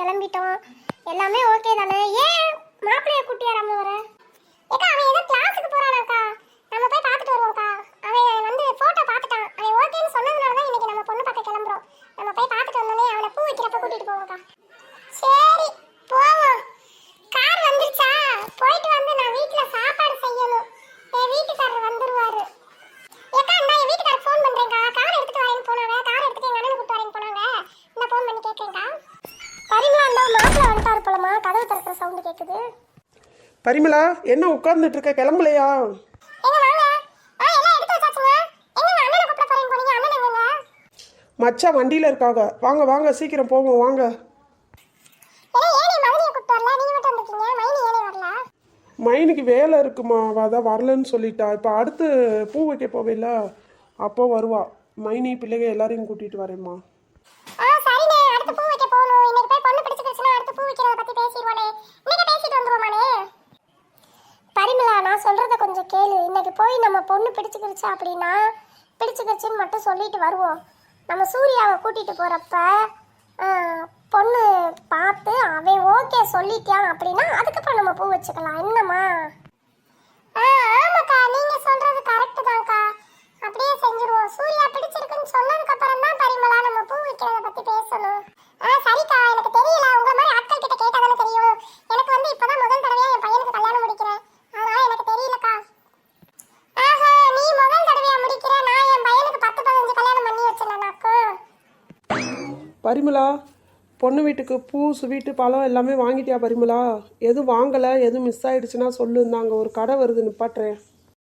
கிளம்பிட்டோம். எல்லாமே ஓகே தானே? ஏன் மாப்பிள்ளைய கூட்டி வராம வர? ஏக்கா அவன் ஏதோ கிளாஸுக்கு போறானாக்கா. நம்ம போய் பார்த்துட்டு வருவோம்க்கா. அவன் வந்து போட்டோ பார்த்துட்டான். அவன் ஓகேன்னு சொன்னதுனால தான் இன்னைக்கு நம்ம பொண்ணு பார்க்க கிளம்புறோம். நம்ம போய் பார்த்துட்டு வந்தோடனே அவனை பூ வைக்கிறப்ப கூட்டிட்டு போவோம்க்கா. சரி போவோம். கார் வந்துருச்சா? போயிட்டு வந்து நான் வீட்ல சாப்பாடு செய்யணும். என் வீட்டுக்காரர் வந்துருவாரு. ஏக்கா நான் என் வீட்டுக்காரர் ஃபோன் பண்றேன்க்கா. கார் எடுத்துட்டு வரேன்னு போனாங்க. கார் எடுத்துட்டு எங்க அண்ணனை கூட்டி வரேன்னு போனாங்க. நான் ஃபோன் பண்ணி கேட்கறேன்க்கா. பரிமளா அந்த மாப்பிள்ள வந்துட்டாரு போலமா. கதவு திறக்கிற சவுண்ட் கேக்குது. பரிமளா என்ன உட்கார்ந்துட்டு இருக்க? கிளம்பலையா? எங்க வாங்க. எல்லாம் எடுத்து வச்சாச்சுங்க. எங்க அண்ணனை கூப்பிட போறேன்னு போனீங்க? அண்ணன் எங்கங்க? மச்சான் வண்டியில இருக்காங்க. வாங்க வாங்க சீக்கிரம் போவோம் வாங்க. ஏனே மகனியை கூப்பிட்டு வரல? நீங்க மட்டும் வந்திருக்கீங்க. மைனி ஏனே வரல? மைனுக்கு வேலை இருக்குமா, அதான் வரலன்னு சொல்லிட்டா. இப்போ அடுத்து பூ வைக்க போவேல, அப்போ வருவா. மைனி பிள்ளைங்க எல்லாரையும் கூட்டிட்டு வரேம்மா. சரிண்ணே, அடுத்து பூ வைக்க போகணும். இன்னைக்கு போய் பொண்ணு பிடிச்சிருச்சுன்னா அடுத்து பூ வைக்கிறத பத்தி பேசிடுவானே. இன்னைக்கு பேசிட்டு வந்துருவானே. பரிமளா நான் சொல்றத கொஞ்சம் கேளு. இன்னைக்கு போய் நம்ம பொண்ணு பிடிச்சிருச்சு அப்படின்னா பிடிச்சிருச்சுன்னு மட்டும் சொல்லிட்டு வருவோம். நம்ம சூர்யாவை கூட்டிட்டு போறப்ப பொண்ணு பார்த்து அவன் ஓகே சொல்லிட்டான் அப்படின்னா அதுக்கப்புறம் நம்ம பூ வச்சுக்கலாம். என்னம்மா? ஆமாக்கா நீங்க சொல்றது கரெக்ட் தான்க்கா. அப்படியே செஞ்சிருவோம். சூர்யா பிடிச்சிருக்குன்னு சொன்னதுக்கு அப்புறம் தான் பரிமளா நம்ம பூ வைக்கிறத பத்தி பேசணும். சரிக்கா எனக்கு தெரியல. உங்க மாதிரி ஆட்கள் கிட்ட கேட்டா தானே தெரியும். எனக்கு வந்து இப்பதான் முதல் தடவையா என் பையனுக்கு கல்யாணம் முடிக்கிறேன். அதனால எனக்கு தெரியலக்கா. நீ முதல் தடவையா முடிக்கிற. நான் என் பையனுக்கு 10-15 கல்யாணம் பண்ணி வச்சேனாக்கு. பரிமளா பொண்ணு வீட்டுக்கு பூ ஸ்வீட்டு பழம் எல்லாமே வாங்கிட்டியா பரிமளா? எதுவும் வாங்கலை, எதுவும் மிஸ் ஆகிடுச்சுன்னா சொல்லு. நாங்கள் ஒரு கடை வருது நிப்பாட்டுறேன்.